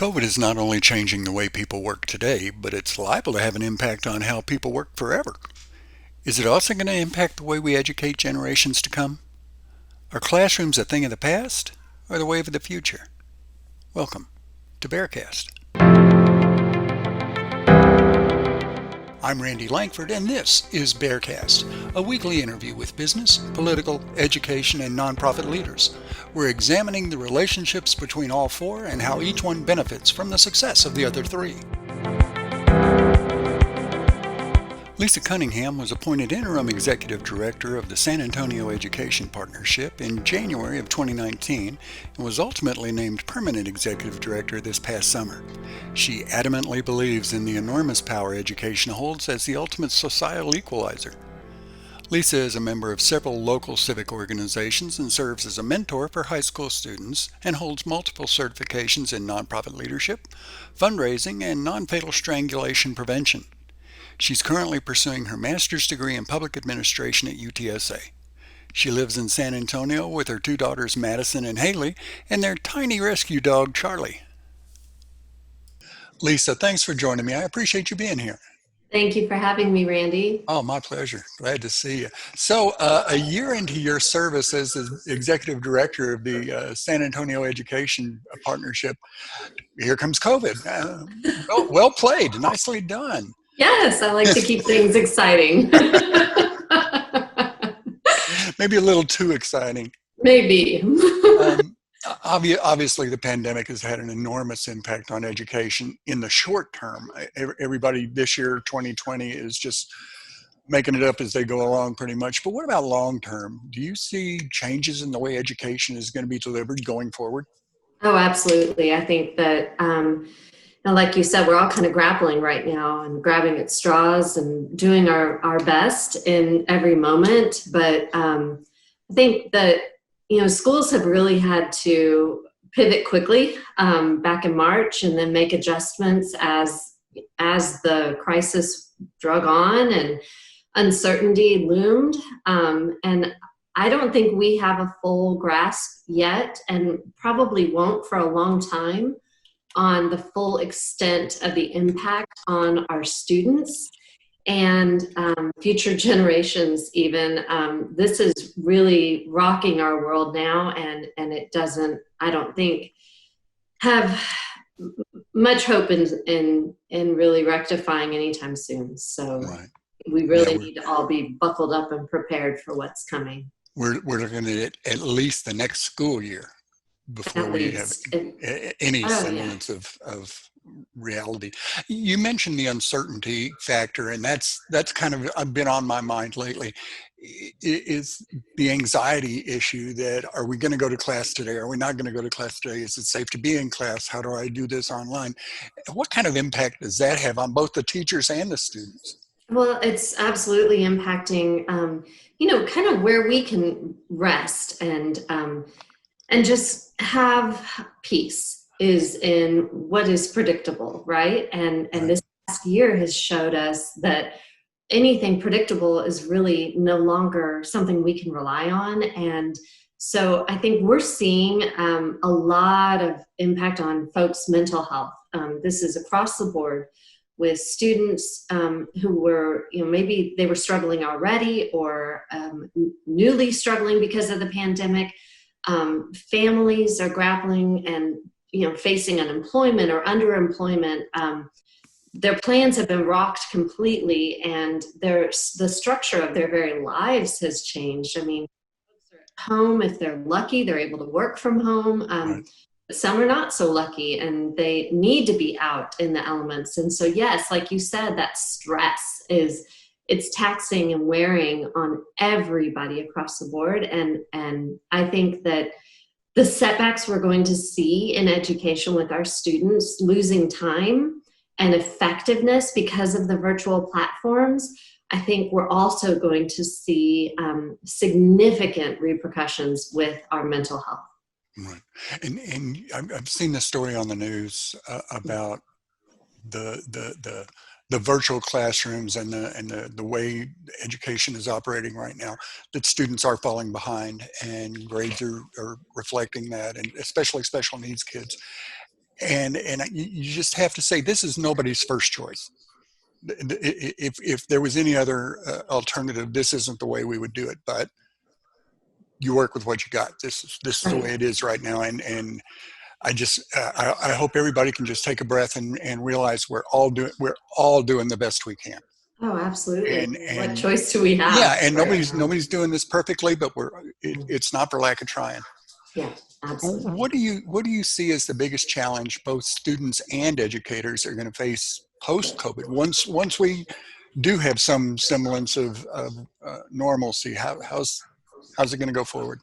COVID is not only changing the way people work today, but it's liable to have an impact on how people work forever. Is it also going to impact the way we educate generations to come? Are classrooms a thing of the past or the wave of the future? Welcome to BexarCast. I'm Randy Langford, and this is BexarCast, a weekly interview with business, political, education, and nonprofit leaders. We're examining the relationships between all four and how each one benefits from the success of the other three. Lisa Cunningham was appointed interim executive director of the San Antonio Education Partnership in January of 2019 and was ultimately named permanent executive director this past summer. She adamantly believes in the enormous power education holds as the ultimate societal equalizer. Lisa is a member of several local civic organizations and serves as a mentor for high school students and holds multiple certifications in nonprofit leadership, fundraising, and non-fatal strangulation prevention. She's currently pursuing her master's degree in public administration at UTSA. She lives in San Antonio with her two daughters, Madison and Haley, and their tiny rescue dog, Charlie. Lisa, thanks for joining me. I appreciate you being here. Thank you for having me, Randy. Oh, my pleasure. Glad to see you. So, a year into your service as the executive director of the San Antonio Education Partnership, here comes COVID. Well played. Nicely done. Yes, I like to keep things exciting. Maybe a little too exciting. Maybe. Obviously, the pandemic has had an enormous impact on education in the short term. Everybody this year, 2020, is just making it up as they go along pretty much. But what about long term? Do you see changes in the way education is going to be delivered going forward? Oh, absolutely. I think that, like you said, we're all kind of grappling right now and grabbing at straws and doing our best in every moment. But I think that schools have really had to pivot quickly back in March and then make adjustments as the crisis drug on and uncertainty loomed. And I don't think we have a full grasp yet, and probably won't for a long time, on the full extent of the impact on our students and future generations even. This is really rocking our world now, and it doesn't, I don't think, have much hope in really rectifying anytime soon. So Right. we really need to all be buckled up and prepared for what's coming. We're looking at least the next school year before At we have least. any Oh, semblance of reality. You mentioned the uncertainty factor, and that's kind of been on my mind lately. Is the anxiety issue that, are we going to go to class today? Are we not going to go to class today? Is it safe to be in class? How do I do this online? What kind of impact does that have on both the teachers and the students? Well, it's absolutely impacting, kind of where we can rest and just have peace is in what is predictable, right? And this past year has showed us that anything predictable is really no longer something we can rely on. And so I think we're seeing a lot of impact on folks' mental health. This is across the board, with students who were, maybe they were struggling already or newly struggling because of the pandemic. Families are grappling and, facing unemployment or underemployment. Their plans have been rocked completely, and the structure of their very lives has changed. I mean, folks are at home. If they're lucky, they're able to work from home. Right. Some are not so lucky, and they need to be out in the elements. And so, yes, like you said, that stress it's taxing and wearing on everybody across the board. And I think that the setbacks we're going to see in education with our students losing time and effectiveness because of the virtual platforms, I think we're also going to see significant repercussions with our mental health. Right. And I've seen the story on the news about the virtual classrooms and the way education is operating right now, that students are falling behind and grades are reflecting that, and especially special needs kids. and you just have to say this is nobody's first choice. If there was any other alternative, this isn't the way we would do it. But you work with what you got. This is the way it is right now, and I just I hope everybody can just take a breath and realize we're all doing the best we can. Oh, absolutely. What And choice do we have? yeah, and Right. nobody's doing this perfectly, but it's not for lack of trying. Yeah, absolutely. What do you see as the biggest challenge both students and educators are going to face post COVID? Once we do have some semblance of normalcy, how's it going to go forward?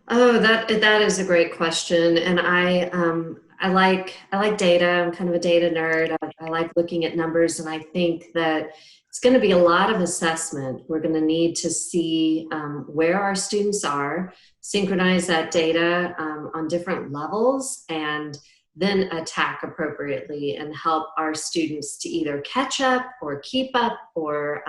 Oh, that is a great question, and I like data. I'm kind of a data nerd. I like looking at numbers, and I think that it's going to be a lot of assessment. We're going to need to see where our students are, synchronize that data on different levels, and then attack appropriately and help our students to either catch up or keep up or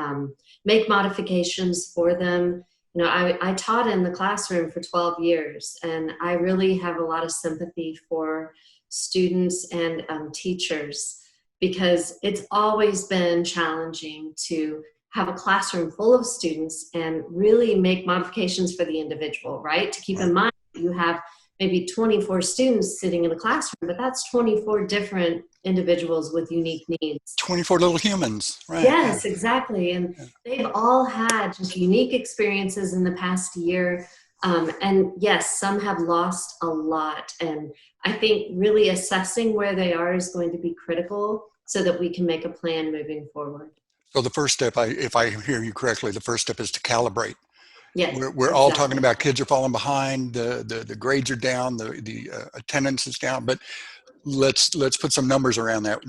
make modifications for them. I taught in the classroom for 12 years, and I really have a lot of sympathy for students and teachers, because it's always been challenging to have a classroom full of students and really make modifications for the individual, right? To keep in mind, you have maybe 24 students sitting in the classroom, but that's 24 different individuals with unique needs. 24 little humans, right? Yes, exactly. And they've all had just unique experiences in the past year. And yes, some have lost a lot. And I think really assessing where they are is going to be critical so that we can make a plan moving forward. So the first step, if I hear you correctly, the first step is to calibrate. Yes, We're all talking about kids are falling behind, the grades are down, the attendance is down, but let's put some numbers around that.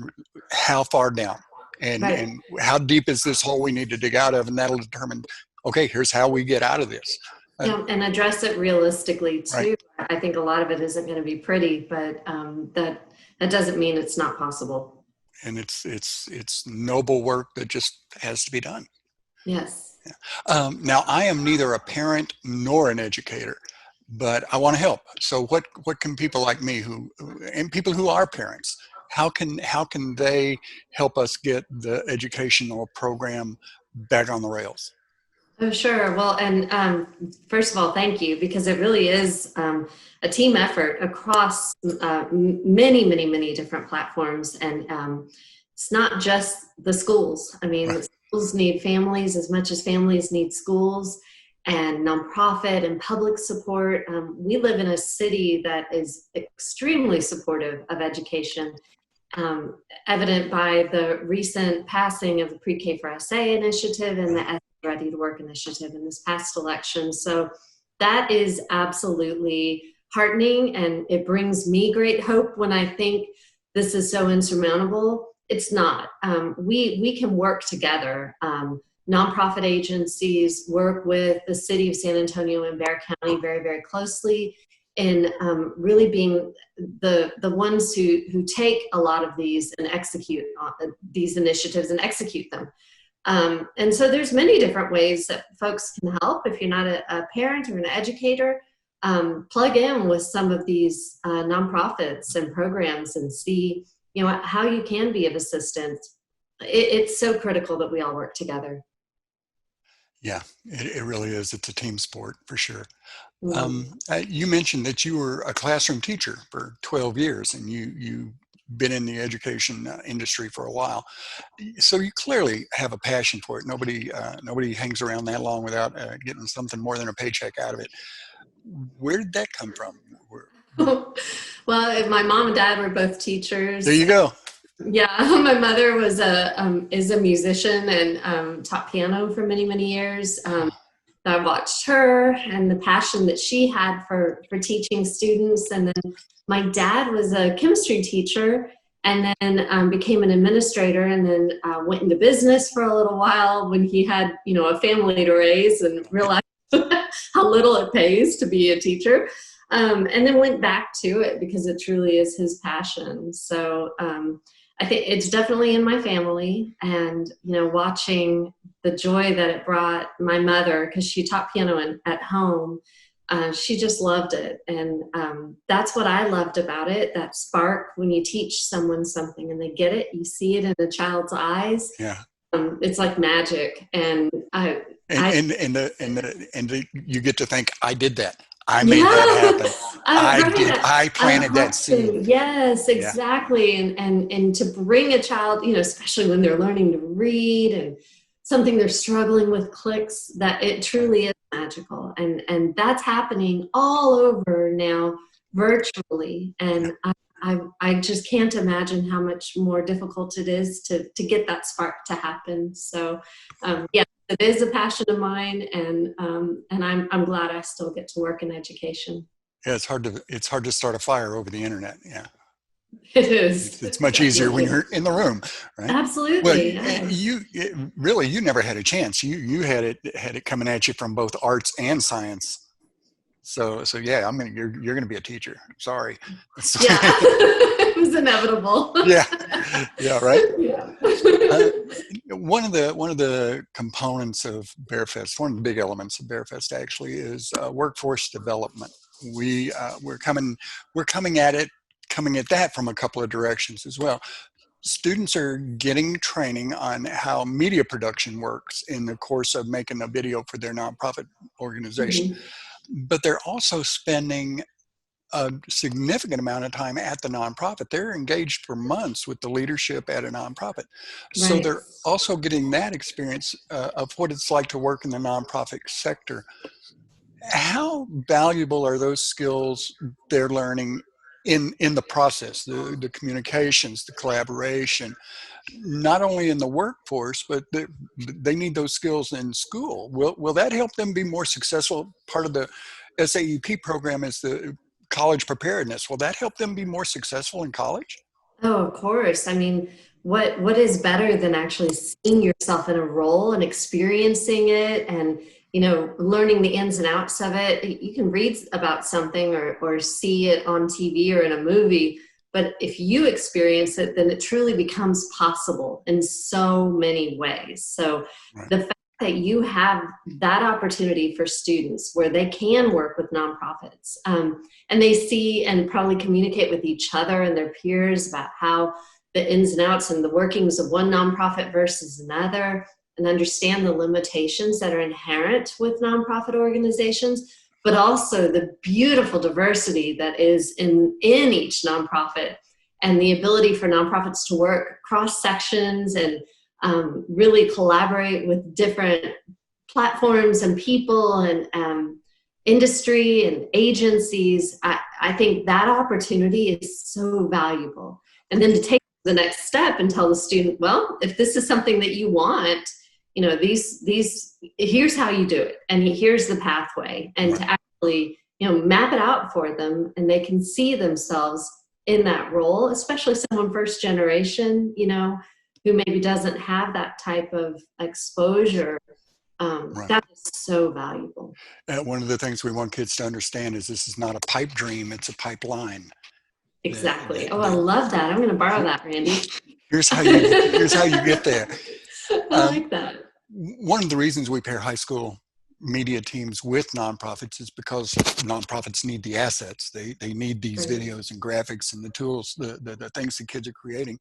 How far down, and how deep is this hole we need to dig out of, and that'll determine, okay, here's how we get out of this. Yeah, and address it realistically too. Right. I think a lot of it isn't going to be pretty, but that doesn't mean it's not possible. And it's noble work that just has to be done. Yes. Now, I am neither a parent nor an educator, but I want to help. So what can people like me and people who are parents, how can they help us get the educational program back on the rails? Oh, sure. Well, and first of all, thank you, because it really is a team effort across many, many, many different platforms. And it's not just the schools. I mean, schools need families as much as families need schools, and nonprofit and public support. We live in a city that is extremely supportive of education, evident by the recent passing of the Pre-K for SA initiative and the Ready to Work initiative in this past election. So that is absolutely heartening, and it brings me great hope when I think this is so insurmountable. It's not. We can work together. Nonprofit agencies work with the city of San Antonio and Bexar County very, very closely in really being the ones who take a lot of these and execute these initiatives and execute them. And so there's many different ways that folks can help. If you're not a parent or an educator, plug in with some of these nonprofits and programs and see, how you can be of assistance. It's so critical that we all work together. Yeah, it really is. It's a team sport for sure. You mentioned that you were a classroom teacher for 12 years and you've been in the education industry for a while. So you clearly have a passion for it. Nobody hangs around that long without getting something more than a paycheck out of it. Where did that come from? Well, my mom and dad were both teachers. There you go. Yeah, my mother is a musician and taught piano for many, many years. I watched her and the passion that she had for teaching students. And then my dad was a chemistry teacher and then became an administrator, and then went into business for a little while when he had, a family to raise and realized how little it pays to be a teacher. And then went back to it because it truly is his passion. So I think it's definitely in my family, and, watching the joy that it brought my mother, because she taught piano at home, she just loved it. And that's what I loved about it, that spark when you teach someone something and they get it, you see it in a child's eyes. Yeah. It's like magic. And You get to think, I did that. I made that yeah, happen. right. I I planted that helped seed. them. Yes, Yeah. exactly. And to bring a child, especially when they're learning to read and something they're struggling with clicks, that it Right. truly is magical. And that's happening all over now virtually. Yeah. And I just can't imagine how much more difficult it is to get that spark to happen. So yeah, it is a passion of mine, and I'm glad I still get to work in education. Yeah, it's hard to start a fire over the internet. Yeah. It is It's much easier when definitely, you're in the room, right? Well, absolutely, yes. really, you never had a chance. You had it coming at you from both arts and science. So yeah, you're gonna be a teacher. Sorry. Yeah, it was inevitable. Yeah, yeah, right. Yeah. Uh, one of the components of BearFest, one of the big elements of BearFest actually, is workforce development. We're coming at that from a couple of directions as well. Students are getting training on how media production works in the course of making a video for their nonprofit organization, Mhm. but they're also spending a significant amount of time at the nonprofit. They're engaged for months with the leadership at a nonprofit. So Right. they're also getting that experience of what it's like to work in the nonprofit sector. How valuable are those skills they're learning in the process, the communications, the collaboration, not only in the workforce, but they need those skills in school? Will that help them be more successful? Part of the SAEP program is the college preparedness. Will that help them be more successful in college? Oh, of course. I mean, what is better than actually seeing yourself in a role and experiencing it and, learning the ins and outs of it? You can read about something or see it on TV or in a movie, but if you experience it, then it truly becomes possible in so many ways. So Right. the fact that you have that opportunity for students where they can work with nonprofits, and they see and probably communicate with each other and their peers about how the ins and outs and the workings of one nonprofit versus another, and understand the limitations that are inherent with nonprofit organizations, but also the beautiful diversity that is in each nonprofit, and the ability for nonprofits to work cross sections and really collaborate with different platforms and people and industry and agencies. I think that opportunity is so valuable. And then to take the next step and tell the student, well, if this is something that you want, these here's how you do it, and here's the pathway, and Right. to actually map it out for them, and they can see themselves in that role, especially someone first generation, who maybe doesn't have that type of exposure. Right. That is so valuable. One of the things we want kids to understand is this is not a pipe dream; it's a pipeline. Exactly. Oh, I love that. I'm going to borrow that, Randy. Here's how you get there. I Um, like that. One of the reasons we pair high school media teams with nonprofits is because nonprofits need the assets. They need these Right. videos and graphics and the tools, the things that kids are creating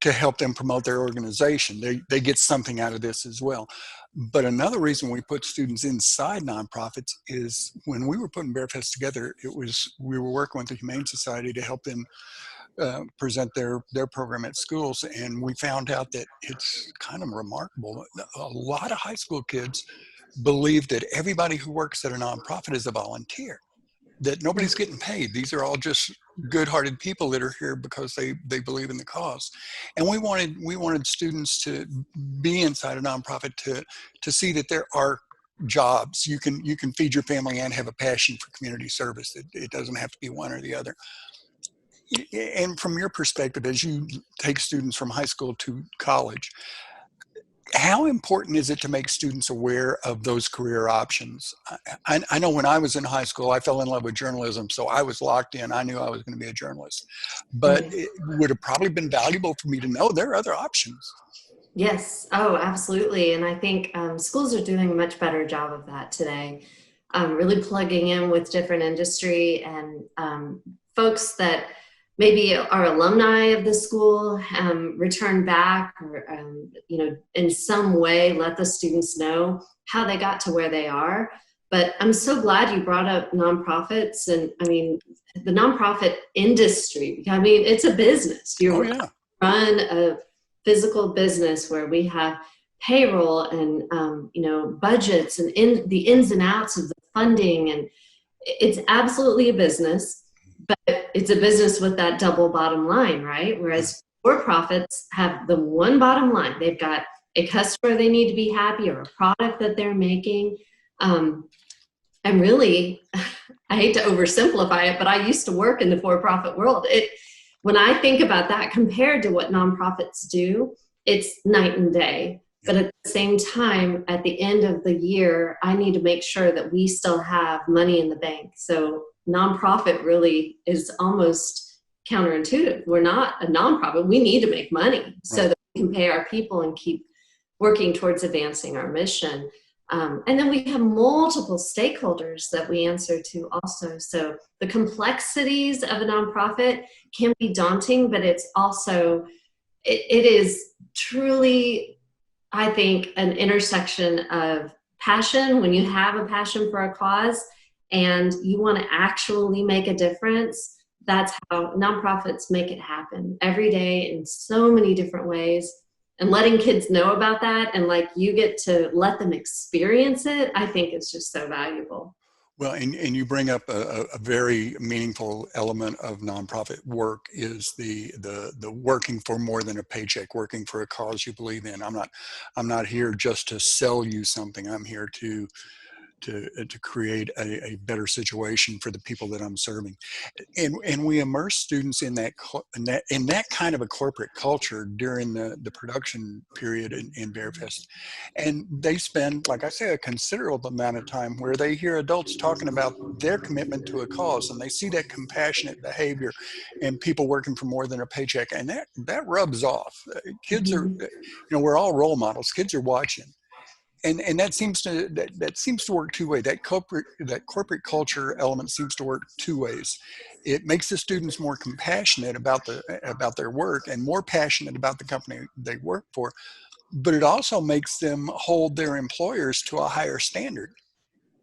to help them promote their organization. They get something out of this as well. But another reason we put students inside nonprofits is when we were putting BearFest together, we were working with the Humane Society to help them present their program at schools, and we found out that it's kind of remarkable. A lot of high school kids believe that everybody who works at a nonprofit is a volunteer, that nobody's getting paid. These are all just good-hearted people that are here because they believe in the cause. And we wanted students to be inside a nonprofit to see that there are jobs. You can feed your family and have a passion for community service. It doesn't have to be one or the other. And from your perspective, as you take students from high school to college, how important is it to make students aware of those career options? I know when I was in high school, I fell in love with journalism, so I was locked in. I knew I was going to be a journalist. But Right. it would have probably been valuable for me to know there are other options. Yes. Oh, absolutely. And I think schools are doing a much better job of that today. really plugging in with different industry and folks that maybe are alumni of the school, return back or, in some way let the students know how they got to where they are. But I'm so glad you brought up nonprofits. And I mean, the nonprofit industry, I mean, it's a business. Oh, yeah. Run a physical business where we have payroll and, budgets and the ins and outs of the funding. And it's absolutely a business, but it's a business with that double bottom line, right? Whereas for-profits have the one bottom line. They've got a customer they need to be happy or a product that they're making. And really, I hate to oversimplify it, but I used to work in the for-profit world. When I think about that compared to what nonprofits do, it's night and day. But at the same time, at the end of the year, I need to make sure that we still have money in the bank. So nonprofit really is almost counterintuitive. We're not a nonprofit. We need to make money so that we can pay our people and keep working towards advancing our mission. And then we have multiple stakeholders that we answer to also. So the complexities of a nonprofit can be daunting, but it's also, it is truly, I think, an intersection of passion. When you have a passion for a cause and you want to actually make a difference, that's how nonprofits make it happen every day in so many different ways. And letting kids know about that and like you get to let them experience it, I think it's just so valuable. Well, and you bring up a very meaningful element of nonprofit work is the working for more than a paycheck, working for a cause you believe in. I'm not here just to sell you something. I'm here to create a better situation for the people that I'm serving, and we immerse students in that kind of a corporate culture during the production period in BexarFest, and they spend, like I say, a considerable amount of time where they hear adults talking about their commitment to a cause, and they see that compassionate behavior and people working for more than a paycheck, and that rubs off. Kids are, we're all role models. Kids are watching. And that seems to work two ways. That corporate culture element seems to work two ways. It makes the students more compassionate about their work and more passionate about the company they work for, but it also makes them hold their employers to a higher standard.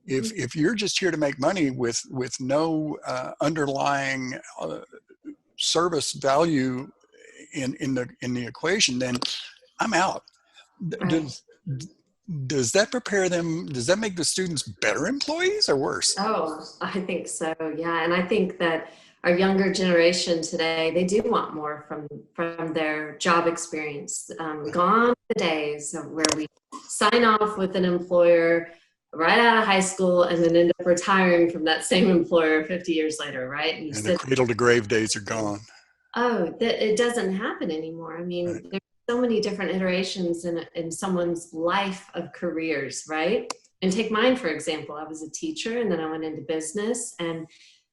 If you're just here to make money with no underlying service value in the equation, then I'm out. Does that prepare them? Does that make the students better employees or worse? Oh, I think so. Yeah. And I think that our younger generation today, they do want more from their job experience. Gone are the days where we sign off with an employer right out of high school and then end up retiring from that same employer 50 years later, right? And the cradle to grave days are gone. Oh, it doesn't happen anymore. I mean, there's so many different iterations in someone's life of careers, right? And take mine, for example. I was a teacher and then I went into business and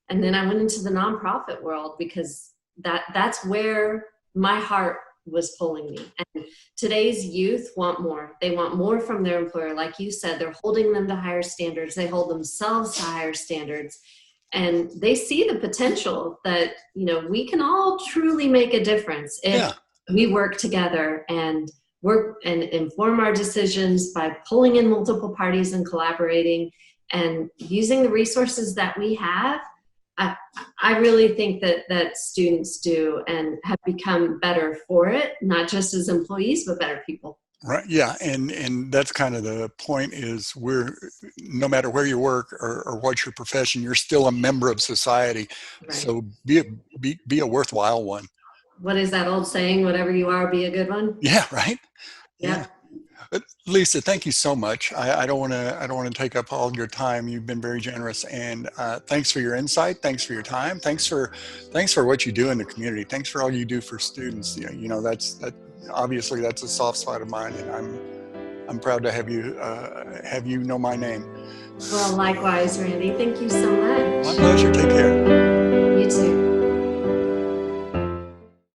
then I went into the nonprofit world because that's where my heart was pulling me. And today's youth want more. They want more from their employer. Like you said, they're holding them to higher standards. They hold themselves to higher standards. And they see the potential that, we can all truly make a difference if we work together and work and inform our decisions by pulling in multiple parties and collaborating and using the resources that we have. I really think that students do and have become better for it, not just as employees, but better people. Right. Yeah. And that's kind of the point is no matter where you work or what your profession, you're still a member of society. Right. So be a worthwhile one. What is that old saying? Whatever you are, be a good one. Yeah. Right. Yeah. Lisa, thank you so much. I don't want to take up all your time. You've been very generous, and thanks for your insight. Thanks for your time. Thanks for what you do in the community. Thanks for all you do for students. Obviously that's a soft spot of mine, and I'm proud to have you know my name. Well, likewise, Randy. Thank you so much. My pleasure. Take care.